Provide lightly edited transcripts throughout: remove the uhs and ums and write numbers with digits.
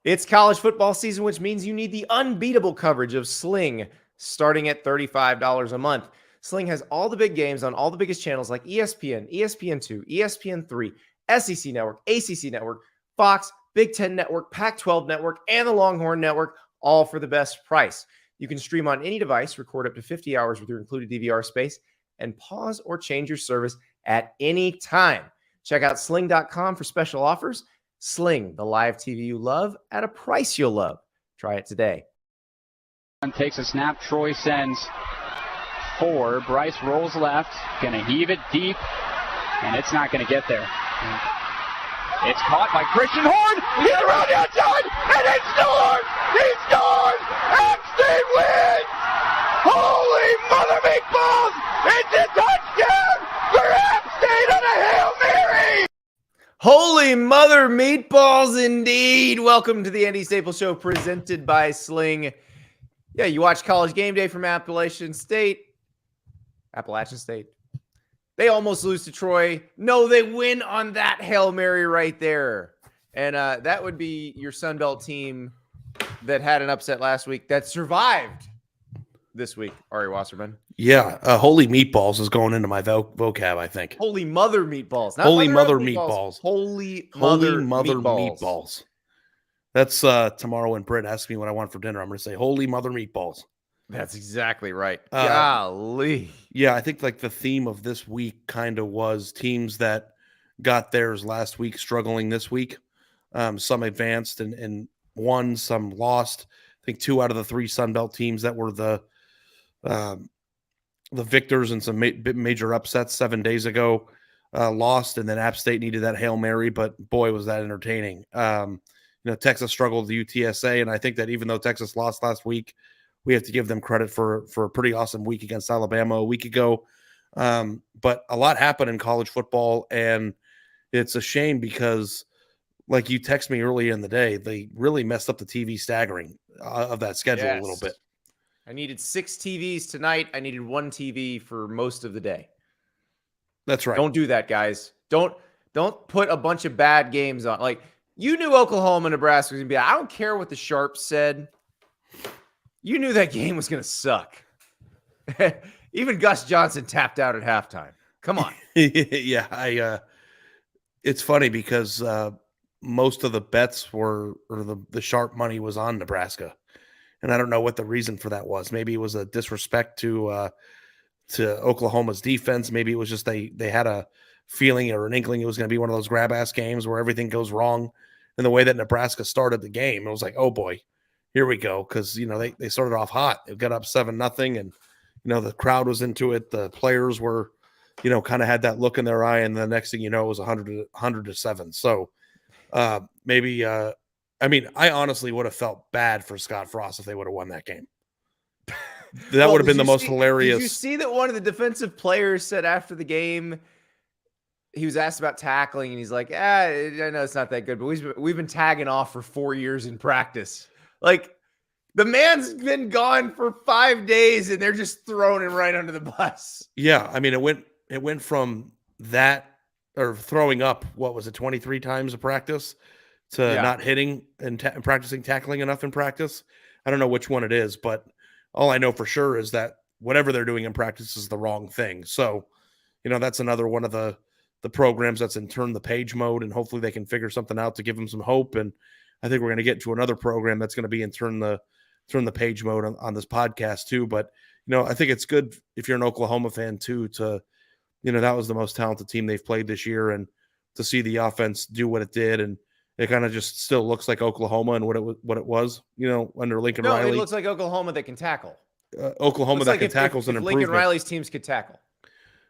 It's college football season, which means you need the unbeatable coverage of Sling, starting at $35 a month. Sling has all the big games on all the biggest channels like ESPN, ESPN2, ESPN3, SEC Network, ACC Network, Fox, Big Ten Network, Pac-12 Network, and the Longhorn Network, all for the best price. You can stream on any device, record up to 50 hours with your included DVR space, and pause or change your service at any time. Check out sling.com for special offers. Sling, the live TV you love at a price you'll love. Try it today. Takes a snap. Troy sends 4. Bryce rolls left. Going to heave it deep, and it's not going to get there. It's caught by Christian Horn. He's around the outside, and it scores! He scores! App State wins! Holy mother meatballs! It's a touchdown for App State on a Hail Mary! Holy mother meatballs indeed. Welcome to the Andy Staples Show presented by Sling. Yeah, you watch College Game Day from Appalachian State. They almost lose to Troy. No, they win on that Hail Mary right there. And that would be your Sun Belt team that had an upset last week that survived this week, Ari Wasserman. Yeah, holy meatballs is going into my vocab, I think. Holy mother meatballs. Not holy mother meatballs. Holy mother meatballs. That's tomorrow when Britt asks me what I want for dinner. I'm going to say holy mother meatballs. That's exactly right. Golly. Yeah, I think like the theme of this week kind of was teams that got theirs last week struggling this week. Some advanced and won, some lost. I think 2 out of the 3 Sun Belt teams that were the victors in some major upsets 7 days ago lost, and then App State needed that Hail Mary, but boy, was that entertaining. Texas struggled with UTSA, and I think that even though Texas lost last week, we have to give them credit for a pretty awesome week against Alabama a week ago. But a lot happened in college football, and it's a shame because, like you text me earlier in the day, they really messed up the TV staggering of that schedule a little bit. I needed 6 TVs tonight. I needed 1 TV for most of the day. That's right. Don't do that, guys. Don't put a bunch of bad games on. Like, you knew Oklahoma, Nebraska was going to be. I don't care what the Sharps said. You knew that game was going to suck. Even Gus Johnson tapped out at halftime. Come on. Yeah, it's funny because most of the bets were, or the sharp money was on Nebraska. And I don't know what the reason for that was. Maybe it was a disrespect to Oklahoma's defense. Maybe it was just they had a feeling or an inkling it was going to be one of those grab-ass games where everything goes wrong. And the way that Nebraska started the game, it was like, oh, boy, here we go. Because, they started off hot. It got up 7-0, and, the crowd was into it. The players were, kind of had that look in their eye. And the next thing you know, it was 100-7. So maybe I honestly would have felt bad for Scott Frost if they would have won that game. That would have been the most hilarious. Did you see that one of the defensive players said after the game, he was asked about tackling, and he's like, I know it's not that good, but we've been tagging off for 4 years in practice. Like, the man's been gone for 5 days, and they're just throwing him right under the bus. Yeah, it went from that, or throwing up, 23 times a practice, to not hitting and practicing tackling enough in practice. I don't know which one it is, but all I know for sure is that whatever they're doing in practice is the wrong thing. So, that's another one of the programs that's in turn the page mode, and hopefully they can figure something out to give them some hope. And I think we're going to get to another program that's going to be in turn the page mode on this podcast too. But, I think it's good if you're an Oklahoma fan too, to, that was the most talented team they've played this year, and to see the offense do what it did. And it kind of just still looks like Oklahoma and what it was, under Lincoln Riley. It looks like Oklahoma that can tackle. Oklahoma that can tackle is an improvement. Lincoln Riley's teams could tackle.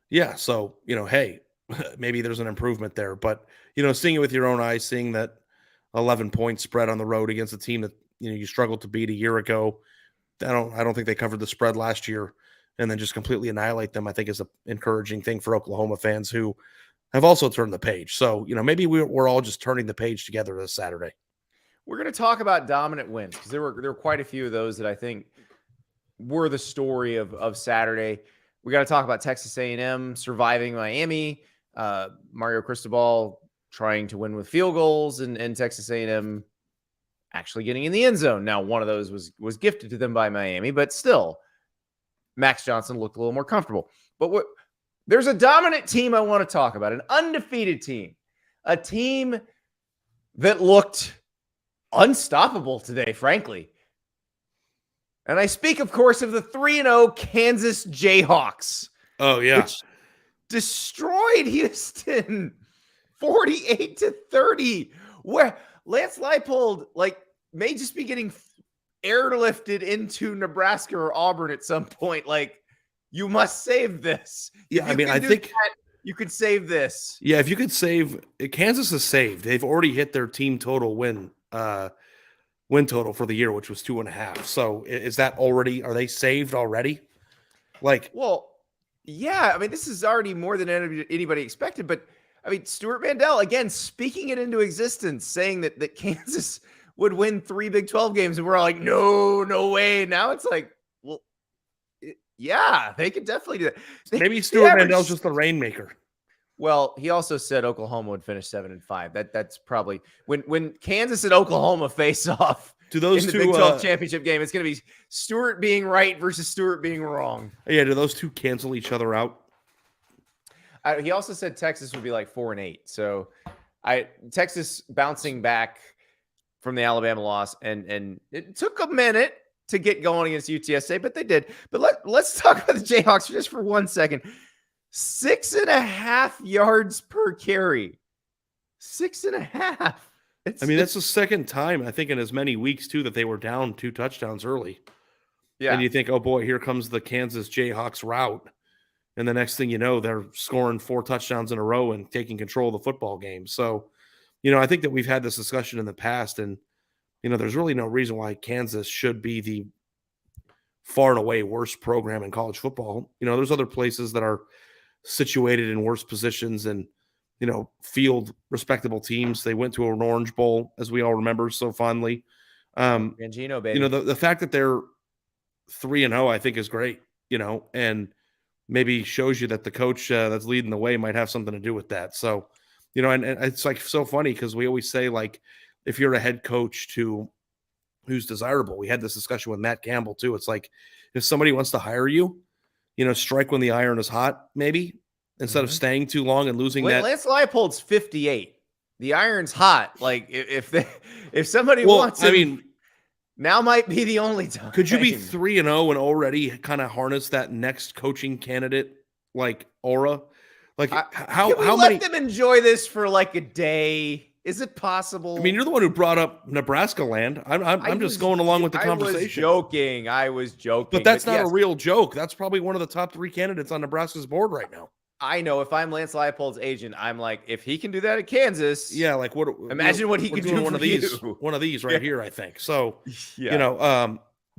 Yeah, so, hey, maybe there's an improvement there. But, seeing it with your own eyes, seeing that 11-point spread on the road against a team that, you struggled to beat a year ago. I don't think they covered the spread last year, and then just completely annihilate them, I think is an encouraging thing for Oklahoma fans who have also turned the page. So, maybe we're all just turning the page together this Saturday. We're going to talk about dominant wins because there were quite a few of those that I think were the story of Saturday. We got to talk about Texas A&M surviving Miami, Mario Cristobal trying to win with field goals, and Texas A&M actually getting in the end zone. Now, one of those was gifted to them by Miami, but still, Max Johnson looked a little more comfortable. But there's a dominant team I want to talk about, an undefeated team, a team that looked unstoppable today, frankly. And I speak, of course, of the 3-0 Kansas Jayhawks. Oh, yeah. Which destroyed Houston 48-30. Where Lance Leipold may just be getting airlifted into Nebraska or Auburn at some point. You must save this. Yeah, I mean, I think you could save this. Yeah, if you could save, Kansas is saved. They've already hit their team total win total for the year, which was 2.5. So is that already? Are they saved already? Well, yeah. I mean, this is already more than anybody expected. But I mean, Stuart Mandel again speaking it into existence, saying that Kansas would win 3 Big 12 games, and we're all like, no way. Now it's like, well, yeah, they could definitely do that. Maybe Stuart Mandel's just the rainmaker. Well, he also said Oklahoma would finish 7-5. That's probably when Kansas and Oklahoma face off in the Big 12 championship game. It's going to be Stewart being right versus Stewart being wrong. Yeah, do those two cancel each other out? He also said Texas would be 4-8. So Texas bouncing back from the Alabama loss, and it took a minute to get going against UTSA, but they did. But let's talk about the Jayhawks just for 1 second. 6.5 yards per carry. 6.5. That's the second time, I think, in as many weeks, too, that they were down 2 touchdowns early. Yeah. And you think, oh, boy, here comes the Kansas Jayhawks route. And the next thing you know, they're scoring 4 touchdowns in a row and taking control of the football game. So, I think that we've had this discussion in the past, and, there's really no reason why Kansas should be the far and away worst program in college football. There's other places that are situated in worse positions and, field respectable teams. They went to an Orange Bowl, as we all remember so fondly. Bangino, baby. The fact that they're 3-0, I think is great, and maybe shows you that the coach that's leading the way might have something to do with that. So, and it's so funny because we always say, if you're a head coach who's desirable, we had this discussion with Matt Campbell too. It's like, if somebody wants to hire you, strike when the iron is hot, maybe, instead of staying too long and losing that. Lance Leipold's 58. The iron's hot. If somebody wants him, now might be the only time. Could you be 3-0 and already kind of harness that next coaching candidate aura? How many? Let them enjoy this for a day. Is it possible? You're the one who brought up Nebraska land. I'm just going along with the conversation. I was joking. But that's not a real joke. That's probably one of the top 3 candidates on Nebraska's board right now. I know. If I'm Lance Leipold's agent, I'm like, if he can do that at Kansas, yeah. Imagine what he could do. One of these right here, I think. So,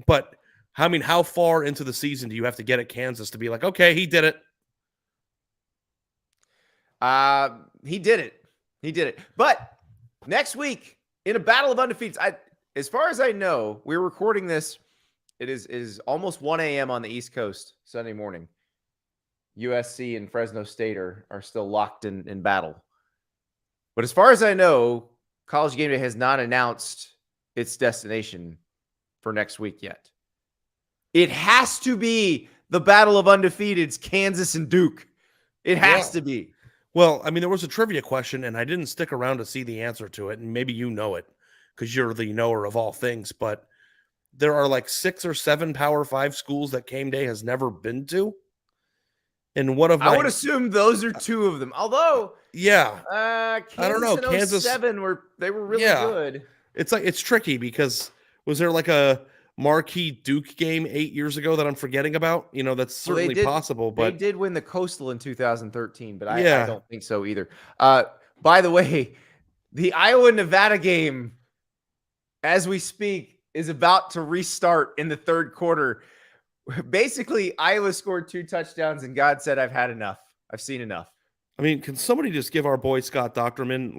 but how far into the season do you have to get at Kansas to be like, okay, he did it? He did it. But next week in a battle of undefeateds, as far as I know, we're recording this. It is almost 1 a.m. on the East Coast Sunday morning. USC and Fresno State are still locked in battle. But as far as I know, College Game Day has not announced its destination for next week yet. It has to be the battle of undefeateds, Kansas and Duke. It has to be. Well, there was a trivia question, and I didn't stick around to see the answer to it, and maybe you know it because you're the knower of all things, but there are 6 or 7 Power 5 schools that Game Day has never been to. And I would assume those are 2 of them. Although, Kansas, I don't know. Kansas 07 were really good. It's tricky because was there a marquee Duke game 8 years ago that I'm forgetting about? That's certainly possible. But they did win the Coastal in 2013, but I don't think so either. By the way, the Iowa-Nevada game, as we speak, is about to restart in the third quarter. Basically, Iowa scored 2 touchdowns, and God said, I've had enough. I've seen enough. Can somebody just give our boy Scott Docterman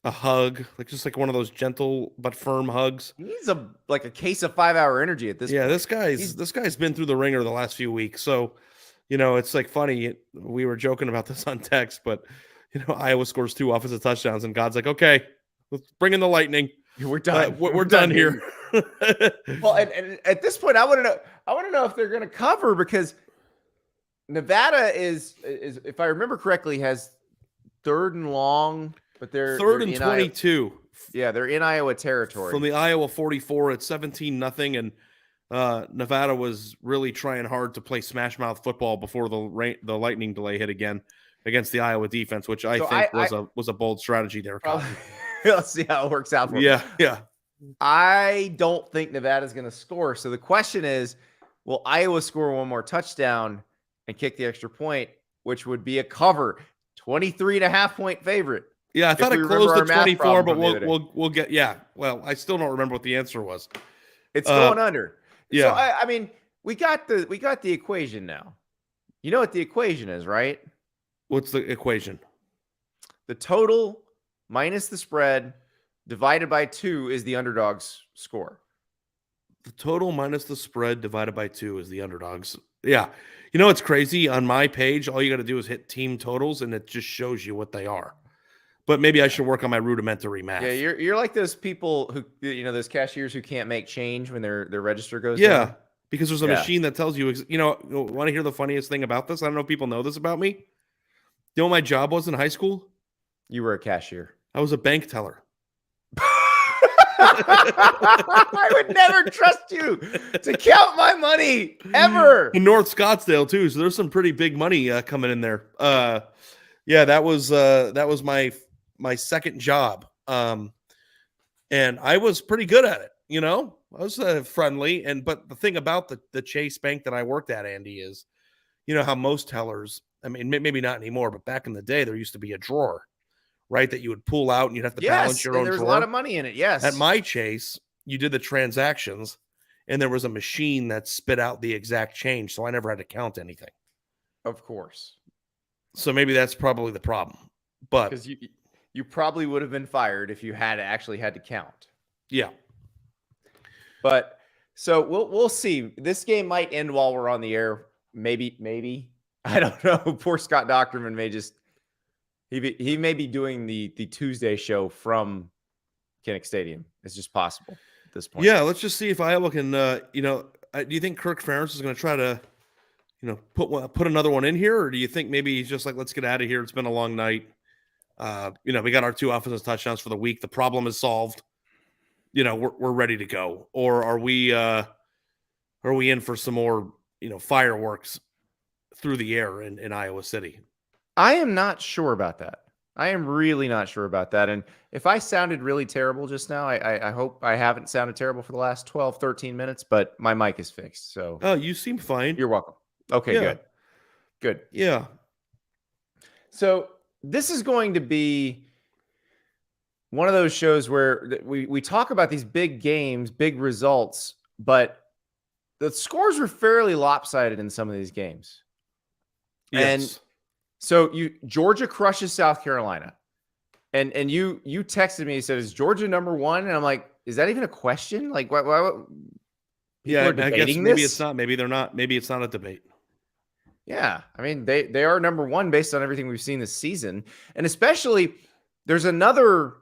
a hug, just one of those gentle but firm hugs? He needs a case of 5-hour energy at this point. Yeah, this guy's been through the ringer the last few weeks. So, it's funny. We were joking about this on text, but Iowa scores 2 offensive touchdowns, and God's like, okay, let's bring in the lightning. We're done. We're done here. Well, and at this point, I want to know if they're going to cover, because Nevada is, if I remember correctly, has 3rd and long, but they're 3rd and 22. Yeah, they're in Iowa territory. From the Iowa 44 at 17-0, and Nevada was really trying hard to play smash mouth football before the lightning delay hit again against the Iowa defense, which I think was a bold strategy there. Let's see how it works out for them. Yeah. I don't think Nevada's going to score. So the question is, will Iowa score one more touchdown and kick the extra point, which would be a cover? 23.5-point favorite. Yeah, I thought it closed at 24, but we'll get. Yeah, well, I still don't remember what the answer was. It's going under. Yeah, so I mean, we got the equation now. You know what the equation is, right? What's the equation? The total minus the spread divided by 2 is the underdog's score. The total minus the spread divided by 2 is the underdogs. Yeah. You know what's crazy? On my page, all you got to do is hit team totals, and it just shows you what they are. But maybe I should work on my rudimentary math. Yeah, you're like those people who, those cashiers who can't make change when their register goes down. Because there's a machine that tells you, want to hear the funniest thing about this? I don't know if people know this about me. You know what my job was in high school? You were a cashier. I was a bank teller. I would never trust you to count my money ever. In North Scottsdale too, so there's some pretty big money coming in there. That was my second job, and I was pretty good at it. I was friendly, but the thing about the Chase Bank that I worked at, Andy, is how most tellers. I mean, maybe not anymore, but back in the day, there used to be a drawer. Right, that you would pull out and you'd have to balance your own. There's drawer. A lot of money in it. Yes. At my Chase, you did the transactions, and there was a machine that spit out the exact change, so I never had to count anything. Of course. So maybe that's probably the problem. But because you probably would have been fired if you had to count. Yeah. But so we'll see. This game might end while we're on the air. Maybe. I don't know. Poor Scott Docterman may just. He may be doing the Tuesday show from Kinnick Stadium. It's just possible at this point. Yeah, let's just see if Iowa can. Do you think Kirk Ferentz is going to try to, put another one in here, or do you think maybe he's just like, let's get out of here? It's been a long night. We got our 2 offensive touchdowns for the week. The problem is solved. We're ready to go. Or are we in for some more fireworks through the air in Iowa City? I am not sure about that. I am really not sure about that. And if I sounded really terrible just now, I hope I haven't sounded terrible for the last 12, 13 minutes, but my mic is fixed. So you seem fine. You're welcome. Okay, yeah. Good. Yeah. So this is going to be one of those shows where we talk about these big games, big results, but the scores were fairly lopsided in some of these games. Yes. And so Georgia crushes South Carolina, and you texted me and said, "Is Georgia number 1?" And I'm like, "Is that even a question? Like, why yeah, I guess maybe it's not. Maybe they're not. Maybe it's not a debate." Yeah, I mean they are number 1 based on everything we've seen this season, and especially there's another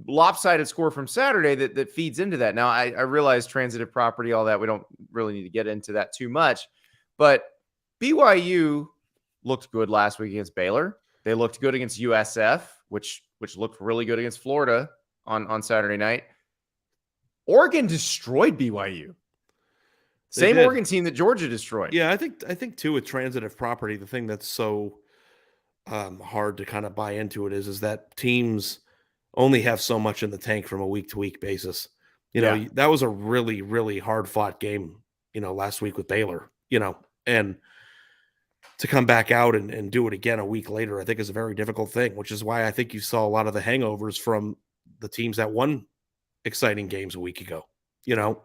lopsided score from Saturday that feeds into that. Now I realize transitive property, all that. We don't really need to get into that too much, but BYU looked good last week against Baylor. They looked good against USF, which looked really good against Florida on Saturday night. Oregon destroyed BYU. Same Oregon team that Georgia destroyed. Yeah, I think too with transitive property, the thing that's so hard to kind of buy into it is that teams only have so much in the tank from a week to week basis. That was a really, really hard fought game, last week with Baylor, and to come back out and do it again a week later, I think is a very difficult thing, which is why I think you saw a lot of the hangovers from the teams that won exciting games a week ago, Yeah,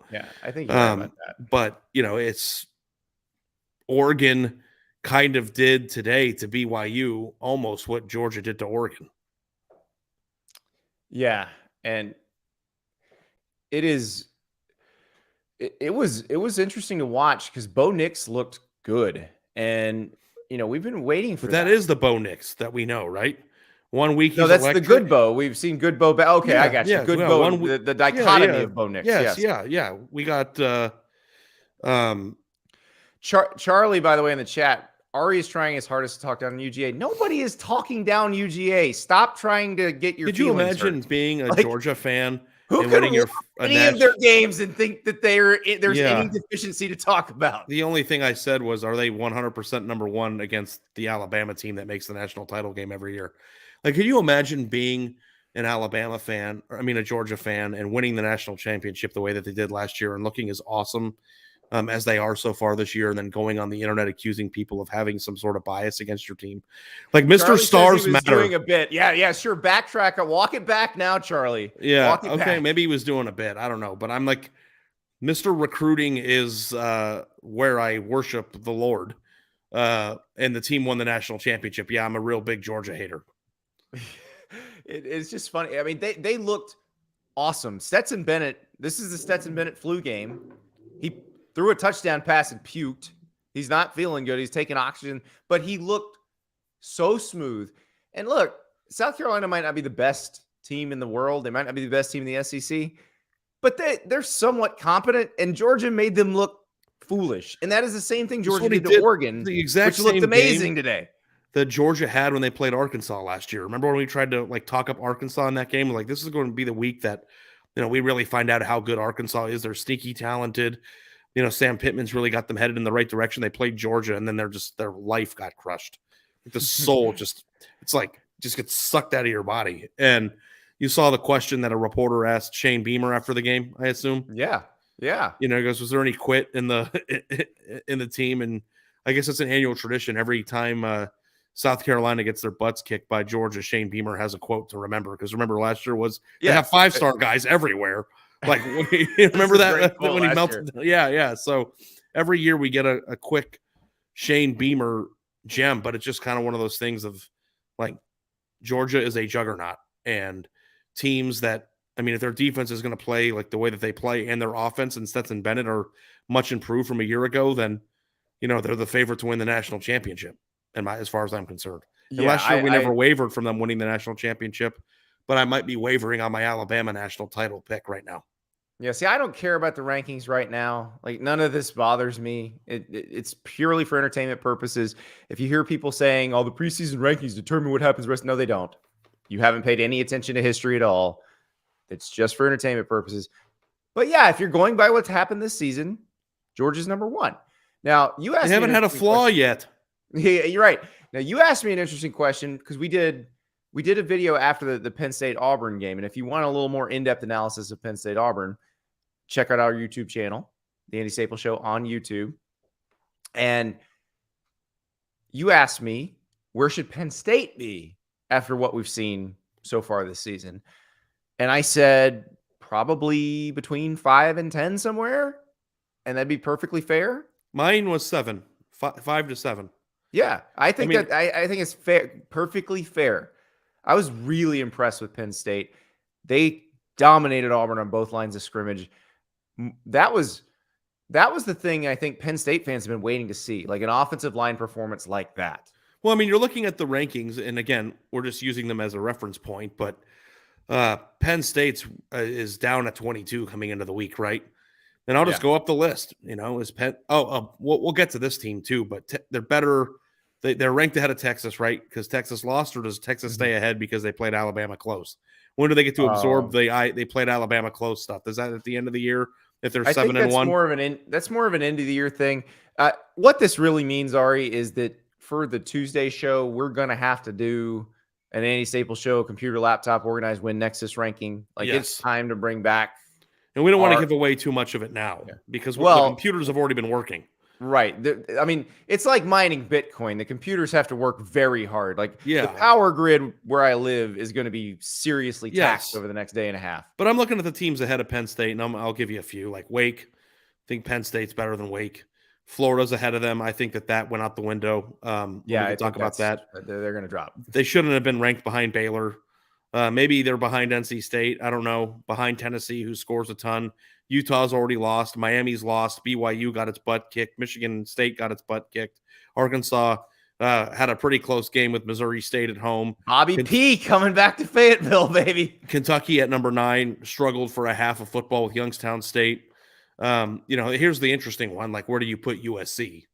I think you're right about that. But, it's Oregon kind of did today to BYU almost what Georgia did to Oregon. Yeah, and it was interesting to watch because Bo Nix looked good. And, we've been waiting for that. That is the Bo Nix that we know, right? 1 week No, he's that's electric. the good Bo. We've seen good Bo. Okay, I got you. Good well, Bo, 1 week, the dichotomy of Bo Nix. Yes. Yeah. We got Charlie, by the way, in the chat, Ari is trying his hardest to talk down UGA. Nobody is talking down UGA. Stop trying to get your Could you feelings imagine hurt. being a Georgia fan Who and can winning watch any of their games and think that there's any deficiency to talk about? The only thing I said was, are they 100% number one against the Alabama team that makes the national title game every year? Like, can you imagine being an Alabama fan, a Georgia fan, and winning the national championship the way that they did last year and looking as awesome as they are so far this year, and then going on the internet accusing people of having some sort of bias against your team? Like, Mr. Charlie Stars says he was matter. doing a bit. Yeah, sure. Backtrack it. Walk it back now, Charlie. Yeah, Walk it okay, back. maybe he was doing a bit. I don't know, but I'm like, Mr. Recruiting is where I worship the Lord, and the team won the national championship. Yeah, I'm a real big Georgia hater. It's just funny. I mean, they looked awesome. Stetson Bennett, this is the Stetson Bennett flu game. He threw a touchdown pass and puked. He's not feeling good. He's taking oxygen, but he looked so smooth. And look, South Carolina might not be the best team in the world. They might not be the best team in the SEC, but they're somewhat competent, and Georgia made them look foolish. And that is the same thing Georgia did to Oregon, the exact which looked same amazing today. That Georgia had when they played Arkansas last year. Remember when we tried to talk up Arkansas in that game? Like, this is going to be the week that, we really find out how good Arkansas is. They're sneaky talented. Sam Pittman's really got them headed in the right direction. They played Georgia, and then their life got crushed. Like, the soul just gets sucked out of your body. And you saw the question that a reporter asked Shane Beamer after the game, I assume. Yeah. He goes, was there any quit in the team? And I guess it's an annual tradition. Every time South Carolina gets their butts kicked by Georgia, Shane Beamer has a quote to remember. Because remember, last year they have 5-star guys everywhere. Like, remember that when he melted? Yeah. So every year we get a quick Shane Beamer gem, but it's just kind of one of those things of, like, Georgia is a juggernaut, and teams that, if their defense is going to play like the way that they play, and their offense and Stetson Bennett are much improved from a year ago, then they're the favorite to win the national championship. As far as I'm concerned. And last year we never wavered from them winning the national championship, but I might be wavering on my Alabama national title pick right now. Yeah, see, I don't care about the rankings right now. Like, none of this bothers me. It's purely for entertainment purposes. If you hear people saying, the preseason rankings determine what happens rest, no, they don't. You haven't paid any attention to history at all. It's just for entertainment purposes. But yeah, if you're going by what's happened this season, Georgia's number one. Now, you asked they haven't had a flaw yet. Yeah, you're right. Now, you asked me an interesting question because we did a video after the Penn State Auburn game. And if you want a little more in-depth analysis of Penn State Auburn, check out our YouTube channel, The Andy Staples Show on YouTube. And you asked me, where should Penn State be after what we've seen so far this season? And I said, probably between 5 and 10 somewhere. And that'd be perfectly fair. Mine was 7, 5 to 7. Yeah, I think it's fair, perfectly fair. I was really impressed with Penn State. They dominated Auburn on both lines of scrimmage. That was the thing I think Penn State fans have been waiting to see, like an offensive line performance like that. Well, you're looking at the rankings, and again, we're just using them as a reference point, but Penn State's is down at 22 coming into the week, right? And I'll just go up the list. Is Penn? We'll get to this team too, but they're better. They're ranked ahead of Texas, right? Because Texas lost, or does Texas stay ahead because they played Alabama close? When do they get to absorb they played Alabama close stuff? Is that at the end of the year if they're 7-1? That's more of an end of the year thing. What this really means, Ari, is that for the Tuesday show, we're gonna have to do an Andy Staples Show computer laptop organized win Nexus ranking. It's time to bring back. And we don't want to give away too much of it now because the computers have already been working. Right. It's like mining Bitcoin. The computers have to work very hard. The power grid where I live is going to be seriously taxed over the next day and a half. But I'm looking at the teams ahead of Penn State, and I'll give you a few. Like Wake, I think Penn State's better than Wake. Florida's ahead of them. I think that went out the window. I talk about that. They're going to drop. They shouldn't have been ranked behind Baylor. Maybe they're behind NC State. I don't know. Behind Tennessee, who scores a ton. Utah's already lost. Miami's lost. BYU got its butt kicked. Michigan State got its butt kicked. Arkansas Had a pretty close game with Missouri State at home. Bobby P coming back to Fayetteville, baby. Kentucky at number 9 struggled for a half of football with Youngstown State. Here's the interesting one. Like, where do you put USC?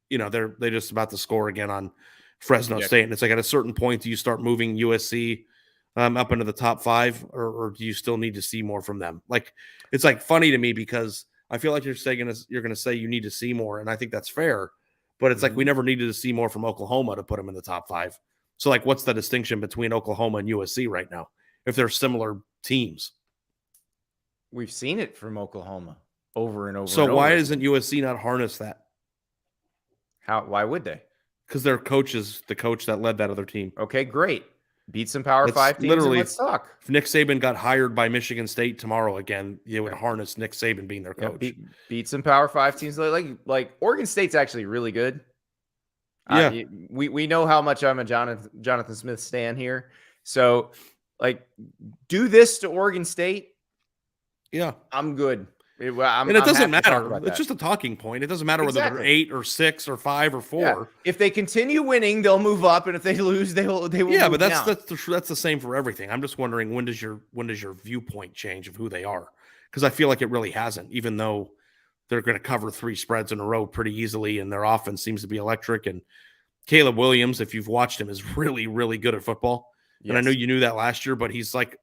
They're just about to score again on Fresno State. And it's like, at a certain point, do you start moving USC up into the top 5, or do you still need to see more from them? Like, it's like funny to me because I feel like you're going to say you need to see more. And I think that's fair. But it's like we never needed to see more from Oklahoma to put them in the top 5. So, like, what's the distinction between Oklahoma and USC right now if they're similar teams? We've seen it from Oklahoma over and over. So why isn't USC not harness that? Why would they? Because their coach is the coach that led that other team. Okay, great. Beat some Power 5 teams. Literally, let's talk. If Nick Saban got hired by Michigan State tomorrow again, you would harness Nick Saban being their coach. Beat some Power 5 teams. Like Oregon State's actually really good. Yeah, we know how much I'm a Jonathan Smith stan here. So, like, do this to Oregon State. Yeah, I'm good. It doesn't matter. It's just a talking point. It doesn't matter whether they're 8 or 6 or 5 or 4. Yeah. If they continue winning, they'll move up, and if they lose, they will. Yeah, move but down. that's the same for everything. I'm just wondering, when does your viewpoint change of who they are? Because I feel like it really hasn't, even though they're going to cover 3 spreads in a row pretty easily, and their offense seems to be electric. And Caleb Williams, if you've watched him, is really, really good at football. Yes. And I know you knew that last year, but he's like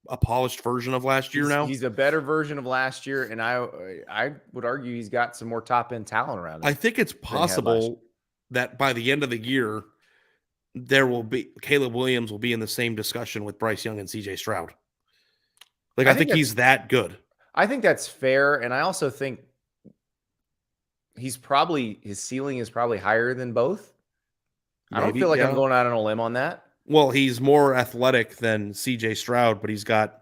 a polished version of last year now. He's a better version of last year, and I would argue he's got some more top-end talent around him. I think it's possible that by the end of the year, Caleb Williams will be in the same discussion with Bryce Young and CJ Stroud. Like, I think he's that good. I think that's fair, and I also think his ceiling is probably higher than both. Maybe, I don't feel like I'm going out on a limb on that. Well, he's more athletic than CJ Stroud, but he's got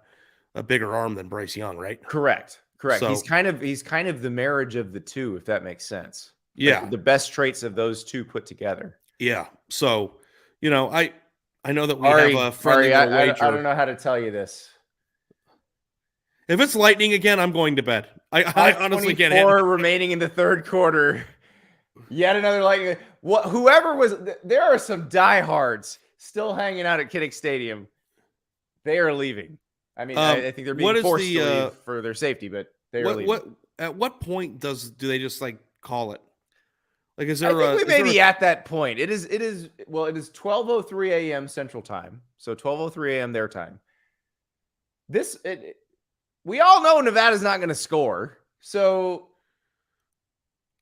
a bigger arm than Bryce Young, right? Correct. So, he's kind of the marriage of the two, if that makes sense. Yeah. Like the best traits of those two put together. Yeah. So, I know that we have a friendly wager. I don't know how to tell you this. If it's lightning again, I'm going to bed. I honestly can't handle it. Remaining in the third quarter. Yet another lightning. There are some diehards still hanging out at Kinnick Stadium. They are leaving. I mean, I think they're being forced to leave for their safety, but they are leaving. At what point do they just like call it? Like, is there? I think we may be at that point. It is 12:03 a.m. Central Time, so 12:03 a.m. their time. We all know Nevada's not going to score, so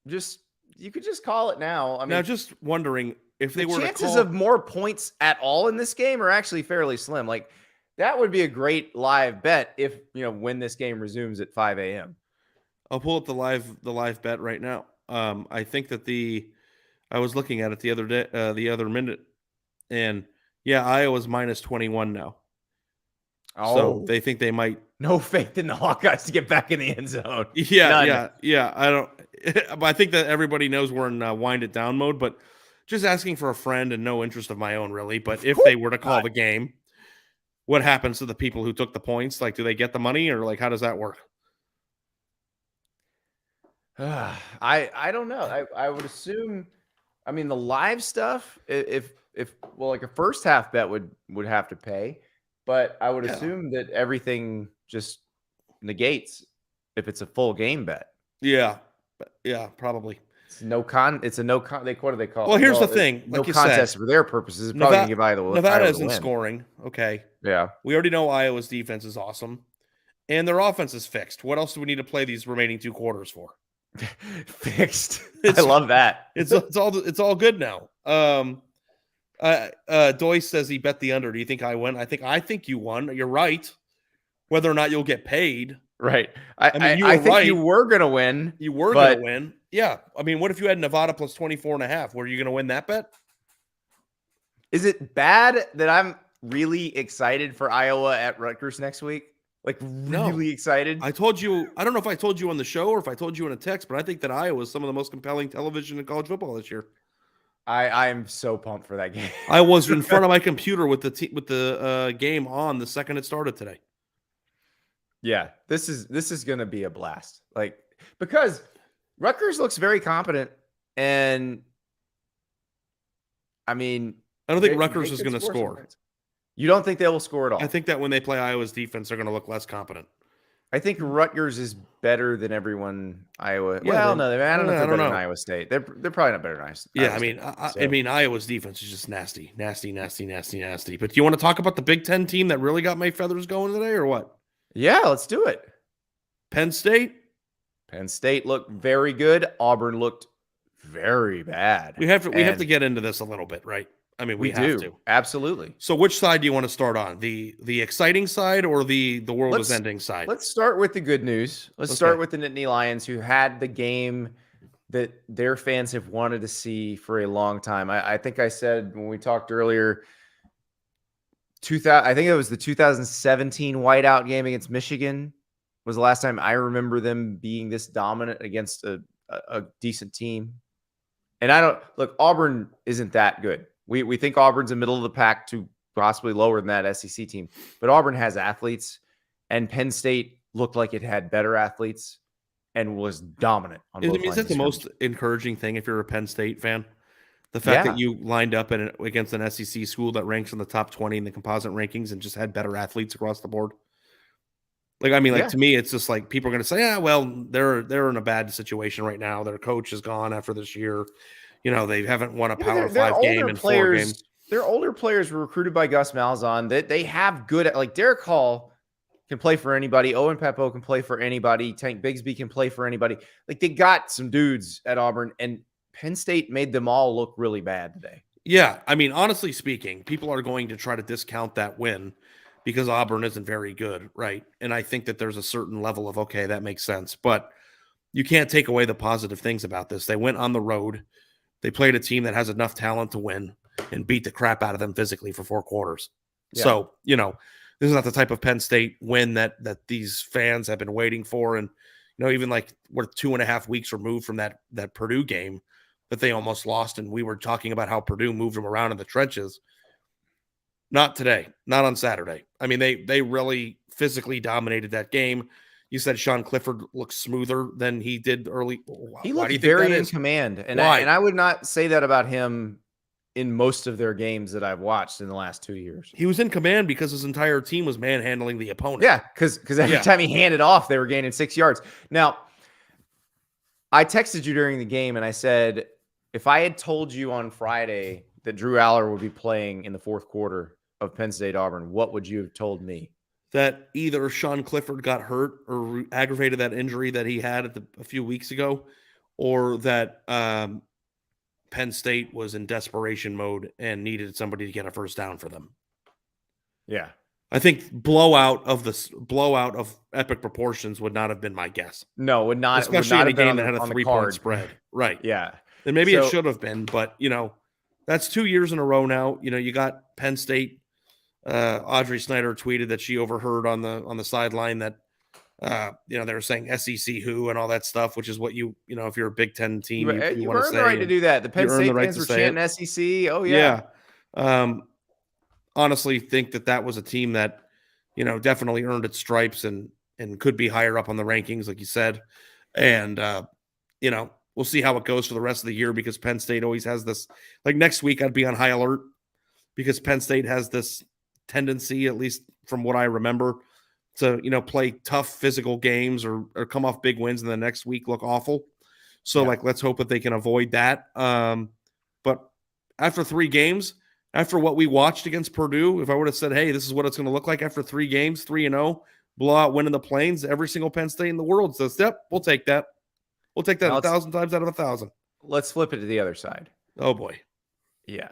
you could just call it now. I mean, now just wondering if they were chances of more points at all in this game are actually fairly slim. Like, that would be a great live bet if when this game resumes at 5 a.m. I'll pull up the live bet right now. I think that I was looking at it the other day, the other minute, and yeah, Iowa's minus 21 now. Oh, so they think they might. No faith in the Hawkeyes to get back in the end zone. Yeah. I don't. I think that everybody knows we're in wind it down mode, but just asking for a friend and no interest of my own, really. But if they were to call the game, what happens to the people who took the points? Like, do they get the money, or like, how does that work? I don't know. I would assume. I mean, the live stuff. If like a first half bet would have to pay, but I would assume that everything just negates if it's a full game bet. Yeah, probably. It's a no con. What do they call it? Well, here's the thing. No contest for their purposes. It's probably going to give Iowa. Nevada isn't scoring. Okay. Yeah. We already know Iowa's defense is awesome, and their offense is fixed. What else do we need to play these remaining 2 quarters for? Fixed. I love that. It's all good now. Doyce says he bet the under. Do you think I win? I think you won. You're right. Whether or not you'll get paid. Right. I think you were going to win. You were going to win. Yeah. I mean, what if you had Nevada plus 24.5? Were you going to win that bet? Is it bad that I'm really excited for Iowa at Rutgers next week? Like, really excited? I told you, I don't know if I told you on the show or if I told you in a text, but I think that Iowa is some of the most compelling television in college football this year. I'm so pumped for that game. I was in front of my computer with the game on the second it started today. Yeah, this is going to be a blast. Like, because Rutgers looks very competent, and I mean, I don't think they Rutgers is could going to some score. points. You don't think they will score at all? I think that when they play Iowa's defense, they're going to look less competent. I think Rutgers is better than everyone. Iowa. Yeah, Well, no, I don't know if they're better than know. Iowa State. They're probably not better than Iowa State. Yeah, I mean, Iowa's defense is just nasty. But do you want to talk about the Big Ten team that really got my feathers going today, or what? Yeah, let's do it. Penn State. Penn State looked very good. Auburn looked very bad. We have to get into this a little bit, right? I mean, we have to. Absolutely. So which side do you want to start on? The exciting side or the world is ending side? Let's start with the good news. Let's start with the Nittany Lions, who had the game that their fans have wanted to see for a long time. I think I said when we talked earlier, I think it was the 2017 whiteout game against Michigan was the last time I remember them being this dominant against a decent team. And Auburn isn't that good. We think Auburn's a middle of the pack to possibly lower than that SEC team. But Auburn has athletes, and Penn State looked like it had better athletes and was dominant on both lines. Is that the most encouraging thing if you're a Penn State fan? The fact that you lined up against an SEC school that ranks in the top 20 in the composite rankings and just had better athletes across the board. To me, it's just like people are going to say, they're in a bad situation right now. Their coach is gone after this year. You know, they haven't won a Power 5 game in 4 games. Their older players were recruited by Gus Malzahn. They have good, like Derek Hall can play for anybody. Owen Pappoe can play for anybody. Tank Bigsby can play for anybody. Like, they got some dudes at Auburn, and Penn State made them all look really bad today. Yeah, I mean, honestly speaking, people are going to try to discount that win because Auburn isn't very good, right? And I think that there's a certain level of, okay, that makes sense. But you can't take away the positive things about this. They went on the road. They played a team that has enough talent to win and beat the crap out of them physically for 4 quarters. Yeah. So, this is not the type of Penn State win that these fans have been waiting for. And, even like we're 2.5 weeks removed from that Purdue game that they almost lost. And we were talking about how Purdue moved them around in the trenches. Not today, not on Saturday. I mean, they really physically dominated that game. You said Sean Clifford looks smoother than he did early. He looked very in command. And I would not say that about him in most of their games that I've watched in the last 2 years. He was in command because his entire team was manhandling the opponent. Yeah, because every time he handed off, they were gaining 6 yards. Now, I texted you during the game, and I said, if I had told you on Friday that Drew Aller would be playing in the 4th quarter of Penn State Auburn, what would you have told me? That either Sean Clifford got hurt or aggravated that injury that he had a few weeks ago, or that Penn State was in desperation mode and needed somebody to get a first down for them. Yeah. I think blowout of epic proportions would not have been my guess. No, would not. Especially would not in a game that had a 3-point spread. Right. Yeah. And maybe it should have been, but, that's 2 years in a row now. You got Penn State. Audrey Snyder tweeted that she overheard on the sideline that they were saying SEC who and all that stuff, which is what if you're a Big Ten team, you want to say. You earned the right to do that. The Penn State fans were chanting SEC. Oh yeah. Honestly, think that was a team that definitely earned its stripes and could be higher up on the rankings, like you said. And we'll see how it goes for the rest of the year because Penn State always has this. Like next week, I'd be on high alert because Penn State has this tendency, at least from what I remember, to play tough physical games or come off big wins and the next week look awful. So let's hope that they can avoid that. But after 3 games, after what we watched against Purdue, if I would have said, hey, this is what it's going to look like after 3 games, 3-0, blowout win in the Plains, every single Penn State in the world says, yep, we'll take that. We'll take that 1,000 times out of 1,000. Let's flip it to the other side. Oh boy. Yeah.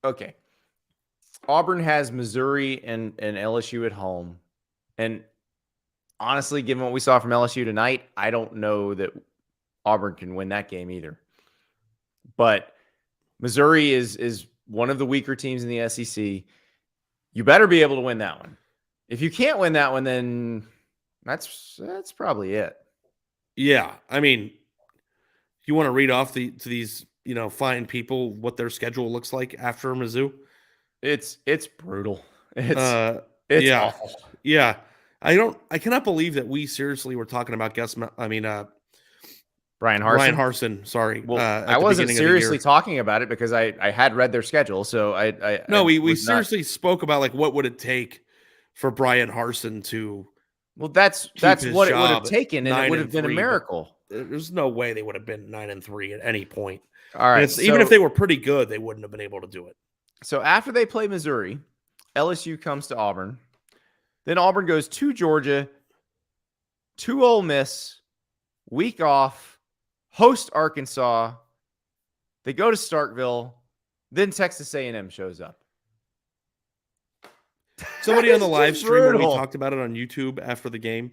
Okay. Auburn has Missouri and LSU at home. And honestly, given what we saw from LSU tonight, I don't know that Auburn can win that game either. But Missouri is one of the weaker teams in the SEC. You better be able to win that one. If you can't win that one, then that's probably it. Yeah. I mean, you want to read off to these, fine people what their schedule looks like after Mizzou? It's brutal. It's awful. Yeah. I cannot believe that we seriously were talking about Brian Brian Harsin. Harsin, sorry. Well, at I the wasn't beginning of the seriously year. talking about it because I had read their schedule. So No, we was not. seriously spoke about like what would it take for Brian Harsin to Well, keep that's his what it would have job at taken, and it would have been a 9-3, but miracle. there's no way they would have been 9-3 at any point. All And right. it's even if they were pretty good, they wouldn't have been able to do it. So after they play Missouri, LSU comes to Auburn. Then Auburn goes to Georgia, to Ole Miss, week off, host Arkansas. They go to Starkville. Then Texas A&M shows up. Somebody on the live stream when we brutal. talked about it on YouTube after the game,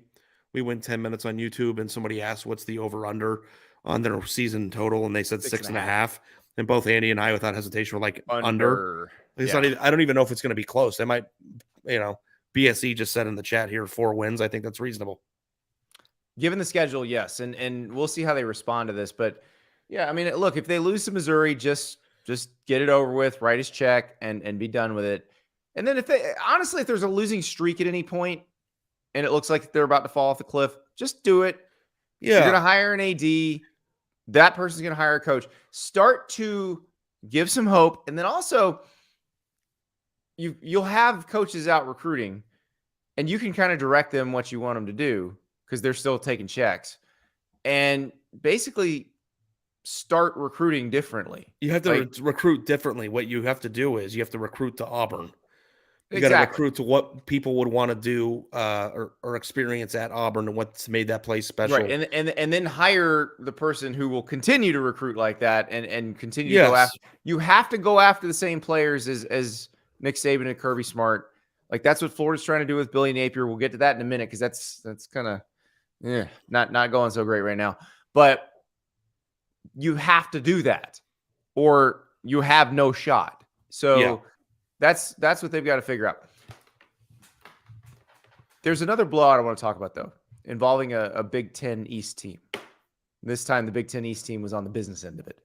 we went 10 minutes on YouTube and somebody asked what's the over-under on their season total, and they said 6.5. And both Andy and I, without hesitation, were like under. It's not even, I don't even know if it's going to be close. They might, BSE just said in the chat here 4 wins. I think that's reasonable. Given the schedule, yes, and we'll see how they respond to this. But yeah, I mean, look, if they lose to Missouri, just get it over with, write his check, and be done with it. And then if there's a losing streak at any point, and it looks like they're about to fall off the cliff, just do it. Yeah, you're gonna hire an AD. That person's gonna hire a coach. Start to give some hope, and then also you'll have coaches out recruiting, and you can kind of direct them what you want them to do because they're still taking checks, and basically start recruiting differently. You have to recruit differently. What you have to do is you have to recruit to Auburn. You got to recruit to what people would want to do or experience at Auburn and what's made that place special. Right, and then hire the person who will continue to recruit like that and continue to go after. You have to go after the same players as Nick Saban and Kirby Smart. Like that's what Florida's trying to do with Billy Napier. We'll get to that in a minute because that's kind of not going so great right now. But you have to do that, or you have no shot. So that's what they've got to figure out. There's another blowout I want to talk about, though, involving a Big Ten East team. This time, the Big Ten East team was on the business end of it.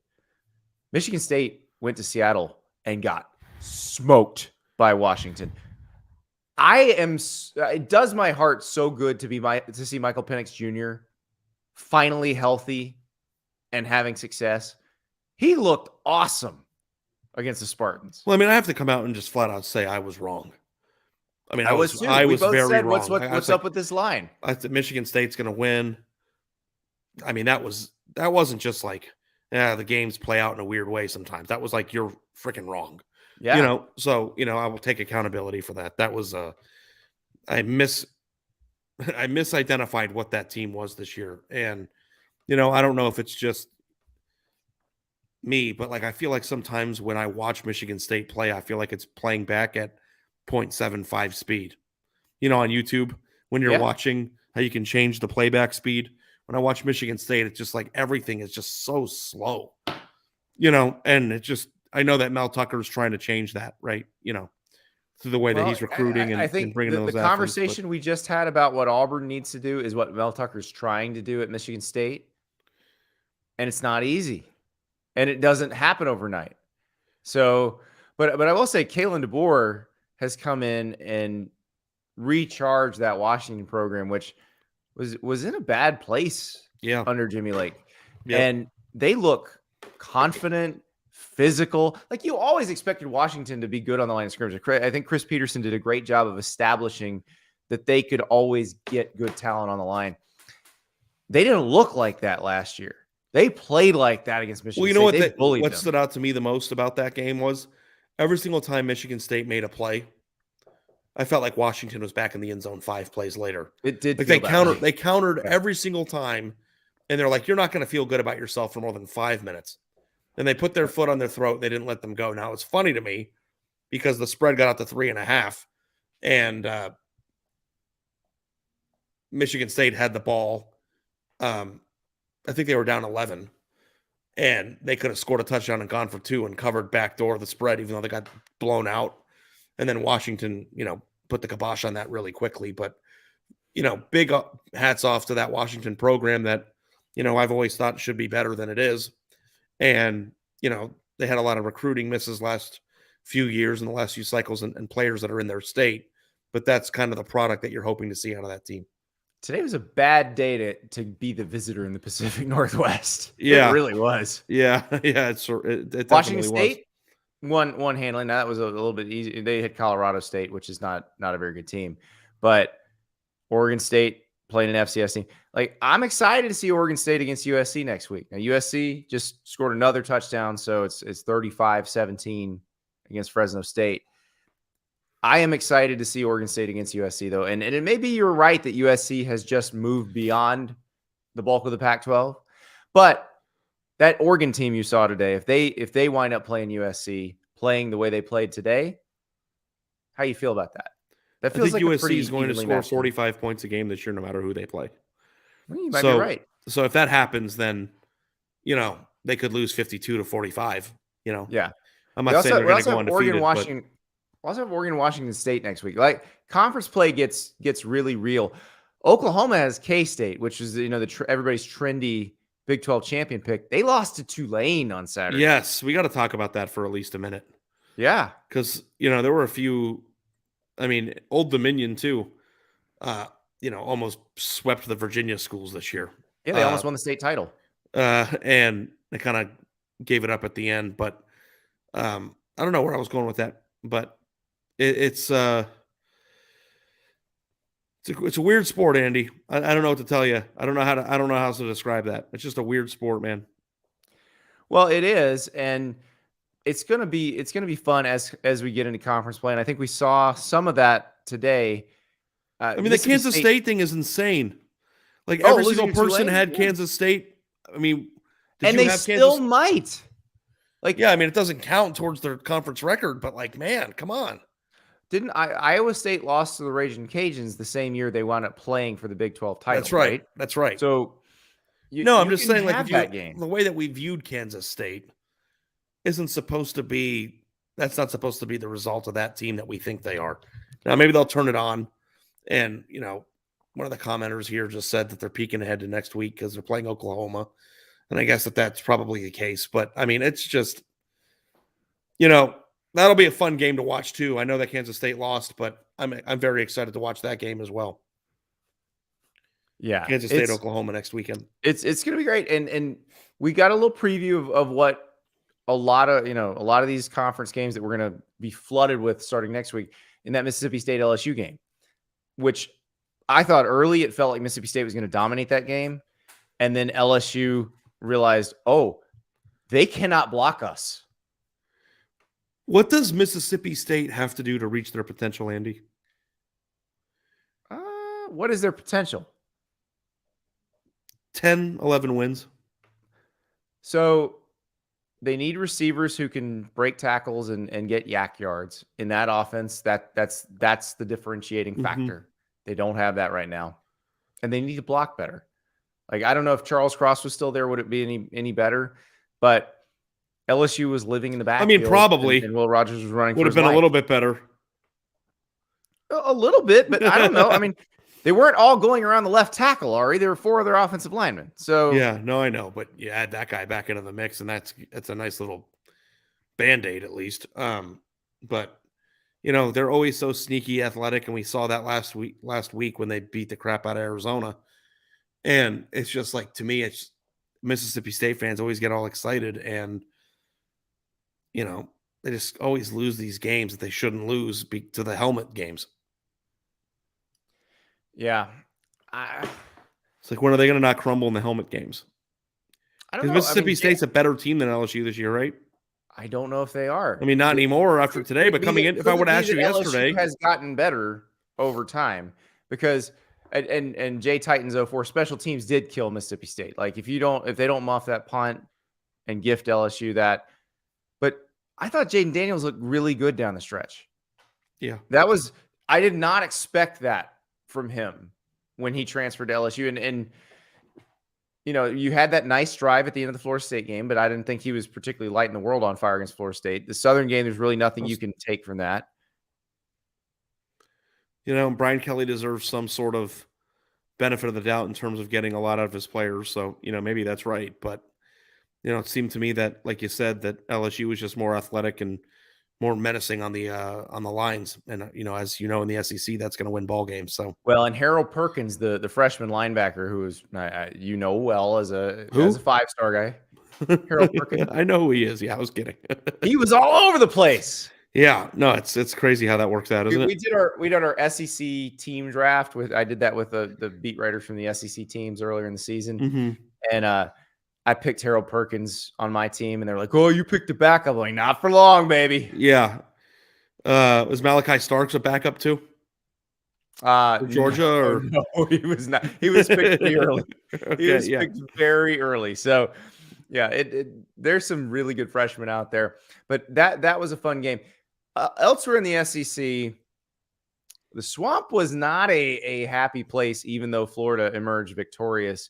Michigan State went to Seattle and got smoked by Washington. It does my heart so good to see Michael Penix Jr. finally healthy and having success. He looked awesome against the Spartans. Well, I mean, I have to come out and just flat out say I was wrong. I mean, I was too. I we was both very said, wrong. What's up with this line? I thought Michigan State's going to win. I mean, that wasn't just like, the games play out in a weird way sometimes. That was like, you're freaking wrong. Yeah. So, I will take accountability for that. That was I misidentified what that team was this year. And, I don't know if it's just me, but like, I feel like sometimes when I watch Michigan State play, I feel like it's playing back at 0.75 speed, on YouTube, when you're watching how you can change the playback speed. When I watch Michigan State, it's just like everything is just so slow, and it just, I know that Mel Tucker is trying to change that, right? Through the way that he's recruiting I think and bringing those the athletes, conversation we just had about what Auburn needs to do is what Mel Tucker's trying to do at Michigan State. And it's not easy. And it doesn't happen overnight. So, but I will say Kalen DeBoer has come in and recharged that Washington program, which was in a bad place under Jimmy Lake. Yep. And they look confident, physical. Like you always expected Washington to be good on the line of scrimmage. I think Chris Peterson did a great job of establishing that they could always get good talent on the line. They didn't look like that last year. They played like that against Michigan State. What stood out to me the most about that game was every single time Michigan State made a play, I felt like Washington was back in the end zone 5 plays later. It did. Like they countered every single time, and they're like, you're not going to feel good about yourself for more than 5 minutes. And they put their foot on their throat. They didn't let them go. Now, it's funny to me because the spread got out to 3.5, and Michigan State had the ball. I think they were down 11, and they could have scored a touchdown and gone for 2 and covered backdoor the spread, even though they got blown out. And then Washington, put the kibosh on that really quickly. But, big hats off to that Washington program that, I've always thought should be better than it is. And, they had a lot of recruiting misses last few years and the last few cycles and players that are in their state. But that's kind of the product that you're hoping to see out of that team. Today was a bad day to be the visitor in the Pacific Northwest. Yeah. It really was. Yeah. Yeah. It Washington definitely State won handling. Now, that was a little bit easy. They had Colorado State, which is not a very good team, but Oregon State playing an FCS team. Like, I'm excited to see Oregon State against USC next week. Now, USC just scored another touchdown, so it's 35-17 against Fresno State. I am excited to see Oregon State against USC, though. And it may be you're right that USC has just moved beyond the bulk of the Pac-12. But that Oregon team you saw today, if they wind up playing USC, playing the way they played today, how you feel about that? That feels I think like USC is going to score 45 points a game this year, no matter who they play. Well, you might be right. So if that happens, then, they could lose 52-45, Yeah. I'm not saying they're going to go undefeated. We'll also have Oregon, Washington State next week. Like, conference play gets really real. Oklahoma has K-State, which is everybody's trendy Big 12 champion pick. They lost to Tulane on Saturday. Yes, we got to talk about that for at least a minute. Yeah, because there were a few. I mean, Old Dominion too. Almost swept the Virginia schools this year. Yeah, they almost won the state title. And they kind of gave it up at the end. But I don't know where I was going with that. But it's a weird sport, Andy. I don't know what to tell you. I don't know how to describe that. It's just a weird sport, man. Well, it is, and it's gonna be fun as we get into conference play. And I think we saw some of that today. The Kansas State thing is insane. Like, every single person had Kansas State. I mean, and they still might. Like, yeah, I mean, it doesn't count towards their conference record, but like, man, come on. Didn't Iowa State lost to the Raging Cajuns the same year they wound up playing for the Big 12 title? That's right. That's right. So, I'm just saying, like, the way that we viewed Kansas State isn't supposed to be. That's not supposed to be the result of that team that we think they are. Now, maybe they'll turn it on, and one of the commenters here just said that they're peeking ahead to next week because they're playing Oklahoma, and I guess that's probably the case. But I mean, it's just, that'll be a fun game to watch too. I know that Kansas State lost, but I'm very excited to watch that game as well. Yeah, Kansas State, Oklahoma next weekend. It's going to be great, and we got a little preview of what a lot of these conference games that we're going to be flooded with starting next week in that Mississippi State LSU game, which I thought early it felt like Mississippi State was going to dominate that game, and then LSU realized, oh, they cannot block us. What does Mississippi State have to do to reach their potential, Andy? What is their potential? 10, 11 wins. So they need receivers who can break tackles and get yak yards in that offense. That's the differentiating factor. They don't have that right now, and they need to block better. Like, I don't know if Charles Cross was still there, would it be any better? But LSU was living in the backfield. I mean, probably. And Will Rogers was running. Would have been a little bit better. A little bit, but I don't know. I mean, they weren't all going around the left tackle, Ari. There were 4 other offensive linemen. So yeah, no, I know, but you add that guy back into the mix, and that's a nice little Band-Aid at least. But they're always so sneaky athletic, and we saw that last week when they beat the crap out of Arizona. And it's just like, to me, it's Mississippi State fans always get all excited, and they just always lose these games that they shouldn't lose to the helmet games. Yeah. It's like, when are they going to not crumble in the helmet games? I don't know. Mississippi State's a better team than LSU this year, right? I don't know if they are. I mean, not anymore after today, but coming in, if I would ask you yesterday, LSU has gotten better over time because and Jay Titans 04 special teams did kill Mississippi State. Like, if they don't muff that punt and gift LSU that, but I thought Jaden Daniels looked really good down the stretch. Yeah, I did not expect that from him when he transferred to LSU, and you had that nice drive at the end of the Florida State game, but I didn't think he was particularly lighting the world on fire against Florida State. The Southern game, there's really nothing you can take from that. Brian Kelly deserves some sort of benefit of the doubt in terms of getting a lot out of his players. So, maybe that's right. But, it seemed to me that, like you said, that LSU was just more athletic and more menacing on the lines. And as you know, in the SEC, that's going to win ball games. So Well, and Harold Perkins, the freshman linebacker, who is well as a 5-star guy, Harold Perkins. I know who he is. Yeah, I was kidding. He was all over the place. Yeah, no, it's crazy how that works out, isn't it? We did our SEC team draft I did that with the beat writers from the SEC teams earlier in the season, Mm-hmm. and I picked Harold Perkins on my team, and they're like, "Oh, you picked a backup." I'm like, "Not for long, baby." Yeah. Was Malachi Starks a backup too? For Georgia or no, he was not. He was picked pretty early. He was picked very early. So, yeah, there's some really good freshmen out there. But that was a fun game. Elsewhere in the SEC, the Swamp was not a happy place, even though Florida emerged victorious.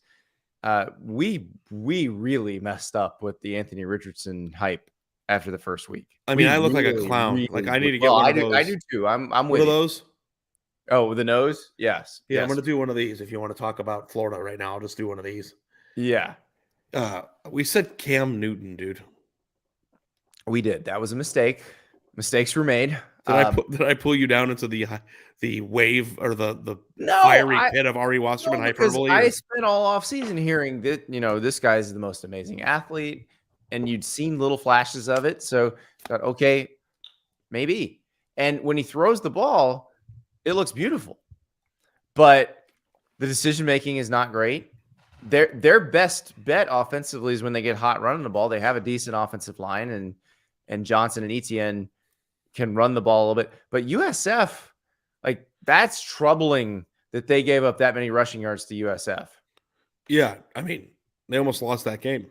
We really messed up with the Anthony Richardson hype after the first week. I mean, I look like a clown. Like I need to get one of those. I do too. I'm with one of those. Oh, the nose? Yes. Yeah, yes. I'm going to do one of these. If you want to talk about Florida right now, I'll just do one of these. Yeah. We said Cam Newton, dude. We did. That was a mistake. Mistakes were made. Did I pull you down into the wave or the fiery pit of Ari Wasserman hyperbole? I spent all off season hearing that this guy is the most amazing athlete, and you'd seen little flashes of it. So thought, okay, maybe. And when he throws the ball, it looks beautiful, but the decision making is not great. Their best bet offensively is when they get hot running the ball. They have a decent offensive line, and Johnson and Etienne can run the ball a little bit. But USF, like, that's troubling that they gave up that many rushing yards to USF. Yeah, I mean, they almost lost that game.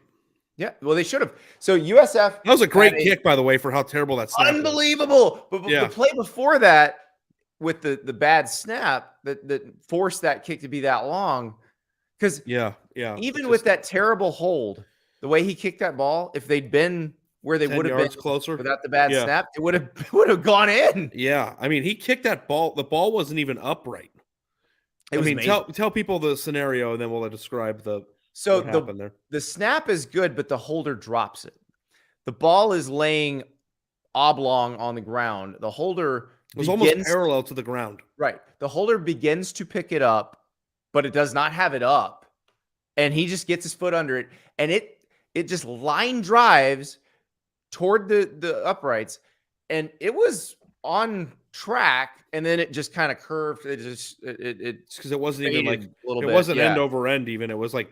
Yeah, well, they should have. So USF, that was a great kick, by the way, for how terrible that snap unbelievable. Was. But the play before that, with the bad snap that forced that kick to be that long, because even with that terrible hold, the way he kicked that ball, if they'd been where they would have been closer without the bad snap, it would have gone in. Yeah, I mean, he kicked that ball. The ball wasn't even upright. Tell people the scenario, and then we'll describe what happened there. The snap is good, but the holder drops it. The ball is laying oblong on the ground. The holder was almost parallel to the ground. Right. The holder begins to pick it up, but it does not have it up. And he just gets his foot under it. And it just line drives toward the uprights. And it was on track. And then it just kind of curved. It's because it wasn't even like it wasn't end over end even. It was like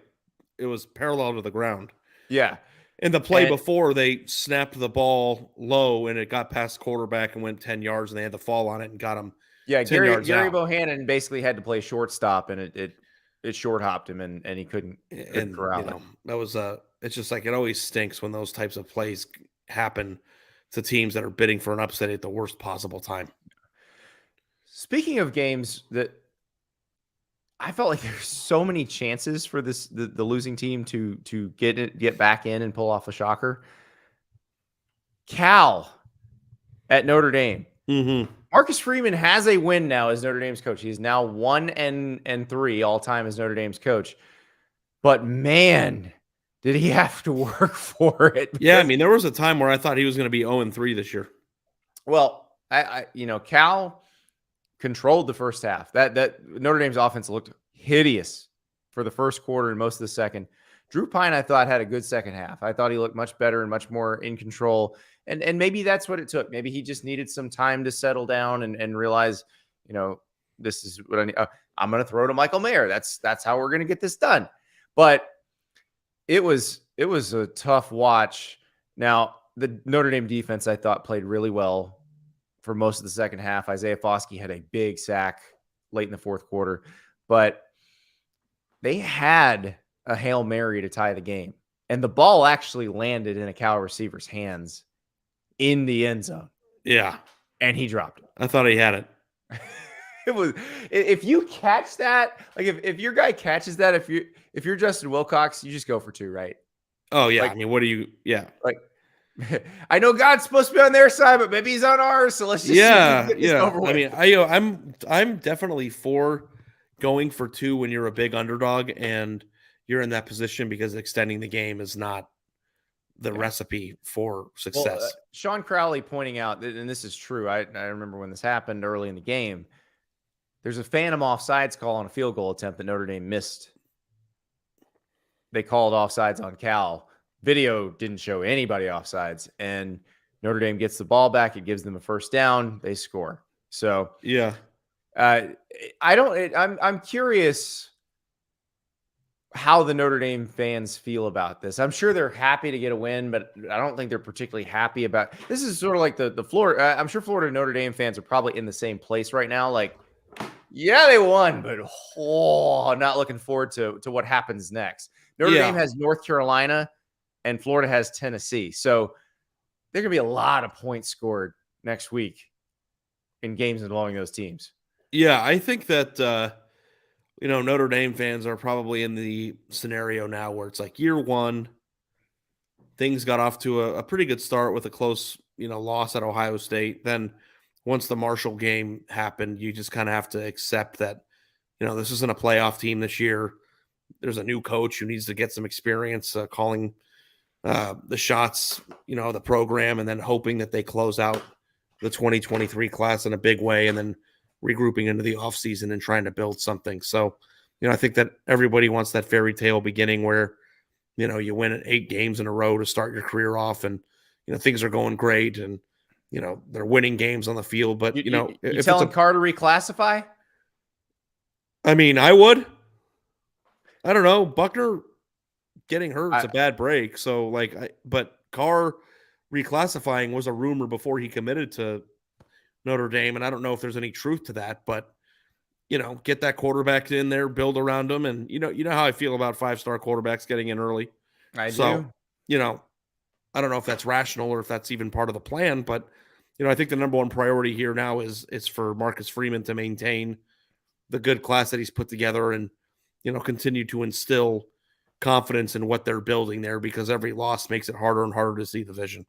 it was parallel to the ground. Yeah. In the play before, they snapped the ball low and it got past quarterback and went 10 yards, and they had to fall on it and got him. Yeah, Gary Bohannon basically had to play shortstop, and it short hopped him, and he couldn't corral it. That was it's just like it always stinks when those types of plays happen to teams that are bidding for an upset at the worst possible time. Speaking of games that I felt like there's so many chances for the losing team to get back in and pull off a shocker. Cal at Notre Dame. Mm-hmm. Marcus Freeman has a win now as Notre Dame's coach. He's now 1-3 all time as Notre Dame's coach. But man, did he have to work for it? Yeah, I mean, there was a time where I thought he was going to be 0-3 this year. Well, Cal controlled the first half. That Notre Dame's offense looked hideous for the first quarter and most of the second. Drew Pine, I thought, had a good second half. I thought he looked much better and much more in control. And maybe that's what it took. Maybe he just needed some time to settle down and realize, this is what I need. I'm going to throw to Michael Mayer. That's how we're going to get this done. But it was a tough watch. Now, the Notre Dame defense, I thought, played really well for most of the second half. Isaiah Foskey had a big sack late in the fourth quarter, but they had a Hail Mary to tie the game. And the ball actually landed in a Cal receiver's hands in the end zone. Yeah. And he dropped it. I thought he had it. It was, if you catch that, like if your guy catches that, if you're Justin Wilcox, you just go for 2, right? Oh yeah. I mean, like, I know God's supposed to be on their side, but maybe he's on ours. So let's just get this over with. I mean, I'm definitely for going for 2 when you're a big underdog and you're in that position because extending the game is not the recipe for success. Well, Sean Crowley pointing out, and this is true. I remember when this happened early in the game. There's a phantom offsides call on a field goal attempt that Notre Dame missed. They called offsides on Cal. Video didn't show anybody offsides, and Notre Dame gets the ball back. It gives them a first down. They score. So yeah, I'm curious how the Notre Dame fans feel about this. I'm sure they're happy to get a win, but I don't think they're particularly happy about this. Is sort of like the Florida. I'm sure Florida and Notre Dame fans are probably in the same place right now. Like, yeah, they won, but not looking forward to what happens next. Notre Dame has North Carolina and Florida has Tennessee. So there going to be a lot of points scored next week in games involving those teams. Yeah, I think that, Notre Dame fans are probably in the scenario now where it's like year one, things got off to a pretty good start with a close, loss at Ohio State. Then once the Marshall game happened, you just kind of have to accept that, this isn't a playoff team this year. There's a new coach who needs to get some experience calling the shots, the program, and then hoping that they close out the 2023 class in a big way and then regrouping into the offseason and trying to build something. So, I think that everybody wants that fairy tale beginning where, you win 8 games in a row to start your career off and, things are going great and, they're winning games on the field. But, you telling Carr to reclassify? I mean, I would. I don't know. Buckner getting hurt is a bad break. So, but Carr reclassifying was a rumor before he committed to Notre Dame, and I don't know if there's any truth to that, but get that quarterback in there, build around him, and you know how I feel about 5-star quarterbacks getting in early. I do. I don't know if that's rational or if that's even part of the plan, but I think the number one priority here now is for Marcus Freeman to maintain the good class that he's put together and continue to instill confidence in what they're building there, because every loss makes it harder and harder to see the vision.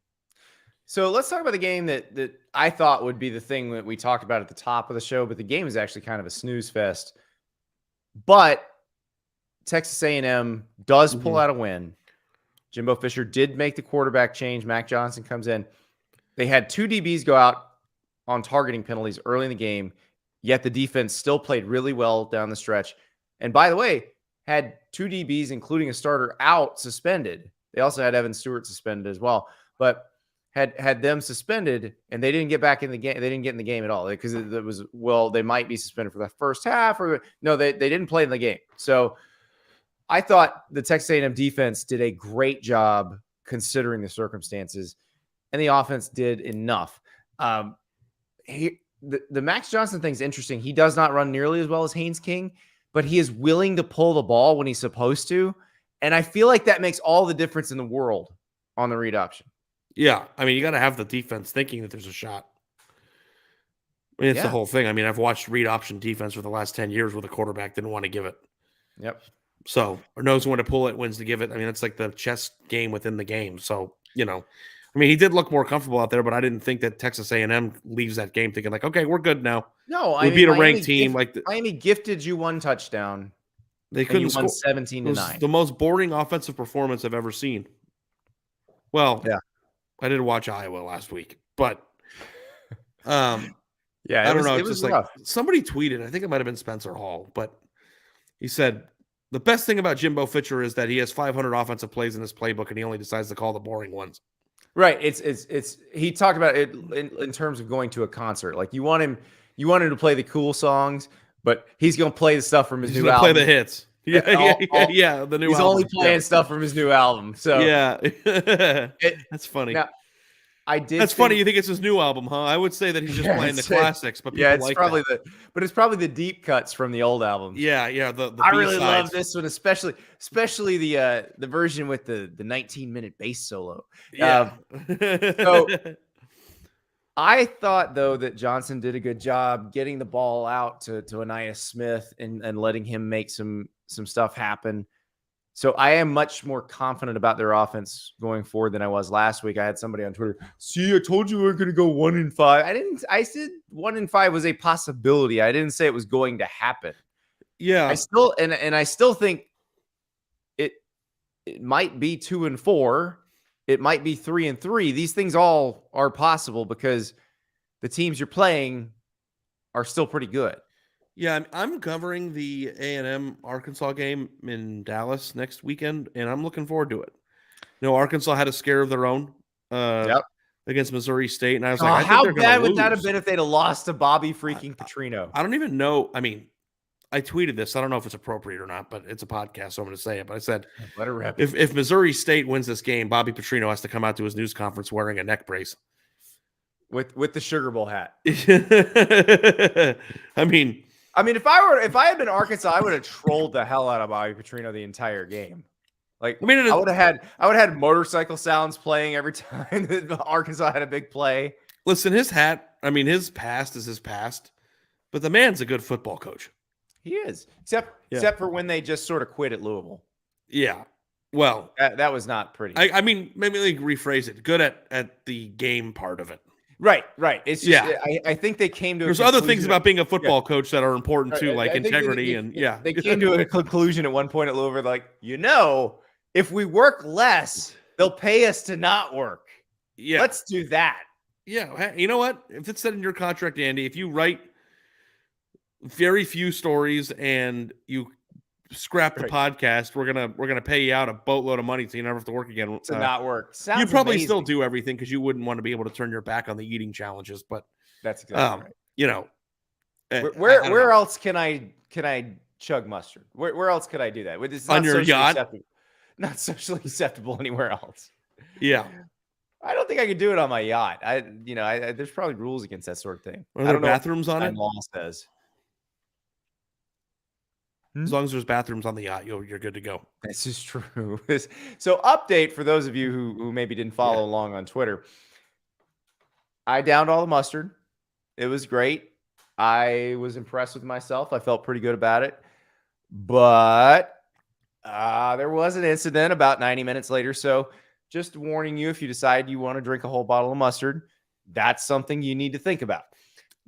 So let's talk about the game that I thought would be the thing that we talked about at the top of the show, but the game is actually kind of a snooze fest. But Texas A&M does pull out a win. Jimbo Fisher did make the quarterback change. Mac Johnson comes in. They had 2 DBs go out on targeting penalties early in the game, yet the defense still played really well down the stretch. And by the way, had 2 DBs, including a starter, out suspended. They also had Evan Stewart suspended as well. But had them suspended, and they didn't get back in the game. They didn't get in the game at all because it was, they might be suspended for the first half, or no, they didn't play in the game. So I thought the Texas A&M defense did a great job considering the circumstances, and the offense did enough. The Max Johnson thing is interesting. He does not run nearly as well as Haynes King, but he is willing to pull the ball when he's supposed to, and I feel like that makes all the difference in the world on the read option. Yeah, I mean, you got to have the defense thinking that there's a shot. I mean, it's the whole thing. I mean, I've watched read option defense for the last 10 years where the quarterback didn't want to give it. Yep. So, or knows when to pull it, wins to give it. I mean, it's like the chess game within the game. So, I mean, he did look more comfortable out there, but I didn't think that Texas A&M leaves that game thinking like, okay, we're good now. No, we beat a ranked team. Miami gifted you 1 touchdown. They couldn't score. 17-9. The most boring offensive performance I've ever seen. Well, yeah. I did watch Iowa last week, but I don't know. It's just like somebody tweeted, I think it might have been Spencer Hall, but he said the best thing about Jimbo Fisher is that he has 500 offensive plays in his playbook and he only decides to call the boring ones. Right. It's he talked about it in terms of going to a concert. Like you want him to play the cool songs, but he's going to play the stuff from his new album. Play the hits. Yeah. The new he's album. only playing stuff from his new album. So yeah, that's funny. Now, That's funny. You think it's his new album, huh? I would say that he's just playing the classics, but people it's probably it's probably the deep cuts from the old album. Yeah. I really love this one, especially the version with the 19-minute bass solo. Yeah. So I thought though that Johnson did a good job getting the ball out to Anais Smith and letting him make some stuff happen. So I am much more confident about their offense going forward than I was last week. I had somebody on Twitter, I told you we were going to go 1-5. I said 1-5 was a possibility. I didn't say it was going to happen. Yeah. I still think it might be 2-4. it might be 3-3. These things all are possible because the teams you're playing are still pretty good. Yeah, I'm covering the A&M Arkansas game in Dallas next weekend, and I'm looking forward to it. Arkansas had a scare of their own Yep. against Missouri State, and I was Oh, like, I think how they're going bad to would lose. that have been if they'd have lost to Bobby freaking Petrino? I don't even know. I mean, I tweeted this. I don't know if it's appropriate or not, but it's a podcast, so I'm going to say it. But I said, Let it rip. if Missouri State wins this game, Bobby Petrino has to come out to his news conference wearing a neck brace. With the Sugar Bowl hat. I mean, if I had been Arkansas, I would have trolled the hell out of Bobby Petrino the entire game. Like, I would have had motorcycle sounds playing every time that Arkansas had a big play. Listen, his hat, his past is his past, but the man's a good football coach. He is, except for when they just sort of quit at Louisville. Yeah. Well, that was not pretty. Maybe they rephrase it. Good at the game part of it. Right. It's just, I think they came to. There's other things about being a football coach that are important too, like integrity They came to a conclusion at one point at Louisville, like, if we work less, they'll pay us to not work. Yeah, let's do that. Yeah, you know what? If it's said in your contract, Andy, if you write very few stories and you scrap the podcast, we're gonna pay you out a boatload of money so you never have to work again. To not work. Sounds you probably amazing. still do everything because you wouldn't want to be able to turn your back on the eating challenges. But that's exactly right. Where else can I chug mustard? Where else could I do that? It's on your yacht. Not socially acceptable anywhere else. Yeah. I don't think I could do it on my yacht. There's probably rules against that sort of thing. Are there bathrooms on it? Law says. As long as there's bathrooms on the yacht, you're good to go. This is true. So, update for those of you who maybe didn't follow along on Twitter. I downed all the mustard. It was great. I was impressed with myself. I felt pretty good about it. But there was an incident about 90 minutes later. So, just warning you, if you decide you want to drink a whole bottle of mustard, that's something you need to think about.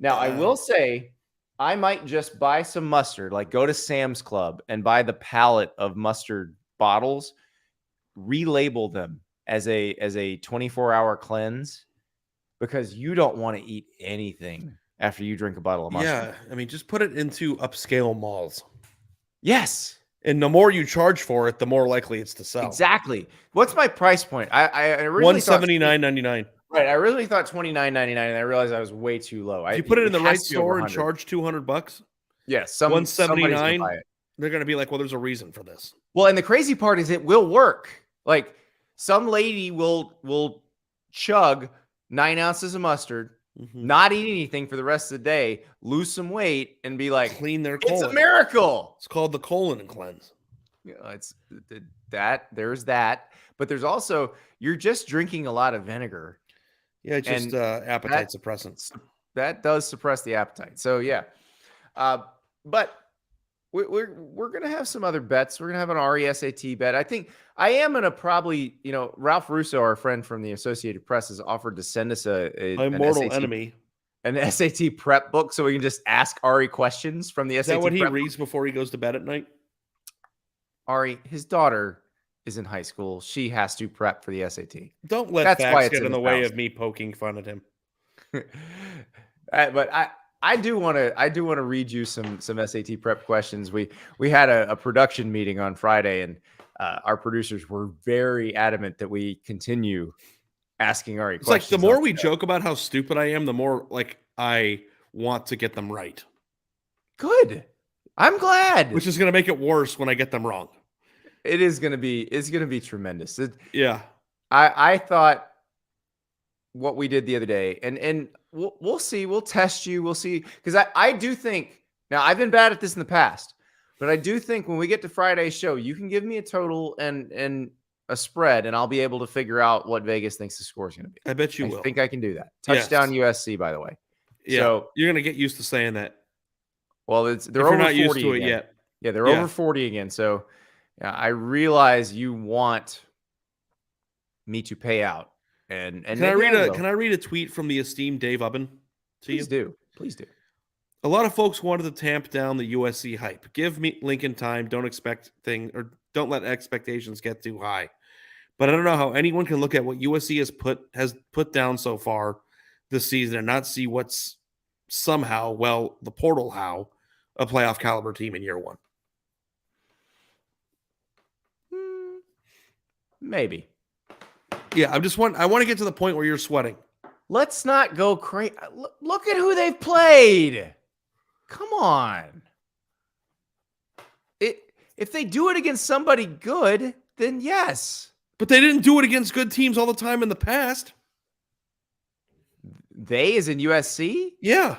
Now, I will say, I might just buy some mustard, like go to Sam's Club and buy the pallet of mustard bottles, relabel them as a 24-hour cleanse, because you don't want to eat anything after you drink a bottle of mustard. Yeah, just put it into upscale malls. Yes. And the more you charge for it, the more likely it's to sell. Exactly. What's my price point? I originally $179.99. Right, I originally thought $29.99, and I realized I was way too low. If you put it in the right store and charge $200, yes, $179, they're going to be like, well, there's a reason for this. Well, and the crazy part is it will work. Like, some lady will chug 9 ounces of mustard, not eat anything for the rest of the day, lose some weight, and be like, clean their colon. It's a miracle. It's called the colon cleanse. It's that. There's that. But there's also, you're just drinking a lot of vinegar. Yeah, just appetite suppressants. That does suppress the appetite. So yeah, but we're gonna have some other bets. We're gonna have an RESAT bet. I think I am gonna probably, Ralph Russo, our friend from the Associated Press, has offered to send us my mortal enemy, an SAT prep book, so we can just ask Ari questions from the SAT. Is that what he prep reads before he goes to bed at night? Ari, his daughter is in high school. She has to prep for the SAT. Don't let facts get in the way of me poking fun at him. But I do want to read you some SAT prep questions. We had a production meeting on Friday, and our producers were very adamant that we continue asking Ari questions. It's like the more we joke about how stupid I am, the more like I want to get them right. Good. I'm glad. Which is going to make it worse when I get them wrong. It's going to be tremendous. Yeah. I thought what we did the other day, and we'll see. We'll test you. We'll see. Because I do think, now I've been bad at this in the past, but I do think when we get to Friday's show, you can give me a total and a spread, and I'll be able to figure out what Vegas thinks the score is going to be. I bet you will. I think I can do that. Touchdown USC, by the way. Yeah. So you're going to get used to saying that. Well, they're over 40 used to it again. yet. Yeah, they're over 40 again. So I realize you want me to pay out. And can I read a tweet from the esteemed Dave Ubben to you? Please do. A lot of folks wanted to tamp down the USC hype. Give me Lincoln time. Don't let expectations get too high. But I don't know how anyone can look at what USC has put down so far this season and not see what's somehow, the portal how, a playoff caliber team in year one. Maybe. Yeah, I want to get to the point where you're sweating. Let's not go crazy. Look at who they've played. Come on. If they do it against somebody good, then yes. But they didn't do it against good teams all the time in the past. They as in USC? Yeah.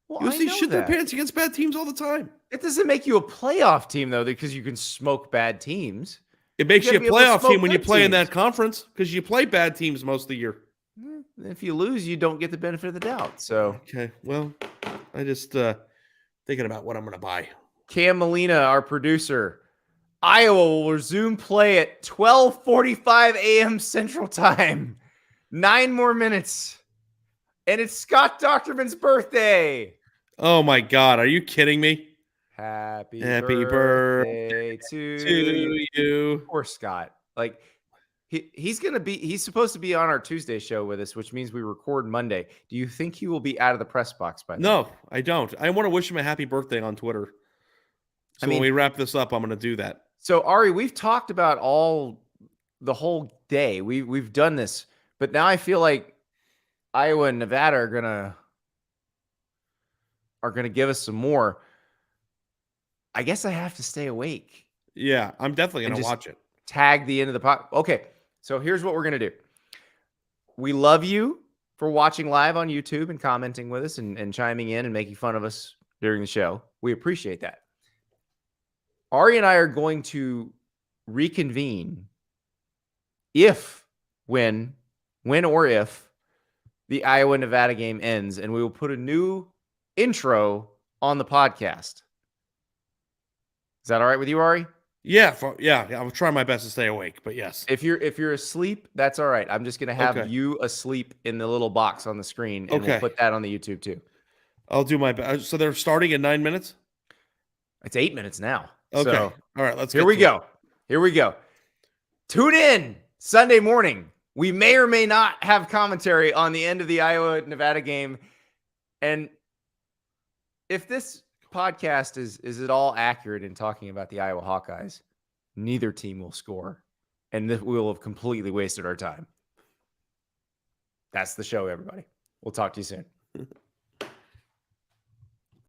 Well, USC shit their pants against bad teams all the time. It doesn't make you a playoff team, though, because you can smoke bad teams. It makes you a playoff team when you play in that conference because you play bad teams most of the year. If you lose, you don't get the benefit of the doubt. So okay, well, I just thinking about what I'm going to buy. Cam Molina, our producer, Iowa will resume play at 12:45 a.m. Central Time. 9 more minutes, and it's Scott Docterman's birthday. Oh my God, are you kidding me? Happy birthday to you. Poor Scott. Like he's supposed to be on our Tuesday show with us, which means we record Monday. Do you think he will be out of the press box by then? No, I don't. I want to wish him a happy birthday on Twitter. So when we wrap this up, I'm going to do that. So Ari, we've talked about the whole day. We've done this, but now I feel like Iowa and Nevada are gonna give us some more. I guess I have to stay awake. Yeah, I'm definitely going to watch it. Tag the end of the pod. Okay, so here's what we're going to do. We love you for watching live on YouTube and commenting with us and chiming in and making fun of us during the show. We appreciate that. Ari and I are going to reconvene when or if the Iowa-Nevada game ends, and we will put a new intro on the podcast. Is that all right with you, Ari? Yeah, I'll try my best to stay awake, but yes. If you're asleep, that's all right. I'm just going to have you asleep in the little box on the screen, and we'll put that on the YouTube too. I'll do my best. So they're starting in 9 minutes? It's 8 minutes now. Okay. So, all right, let's Here we go. Tune in Sunday morning. We may or may not have commentary on the end of the Iowa-Nevada game. And if this podcast is at all accurate in talking about the Iowa Hawkeyes, neither team will score, and we will have completely wasted our time. That's the show, everybody. We'll talk to you soon.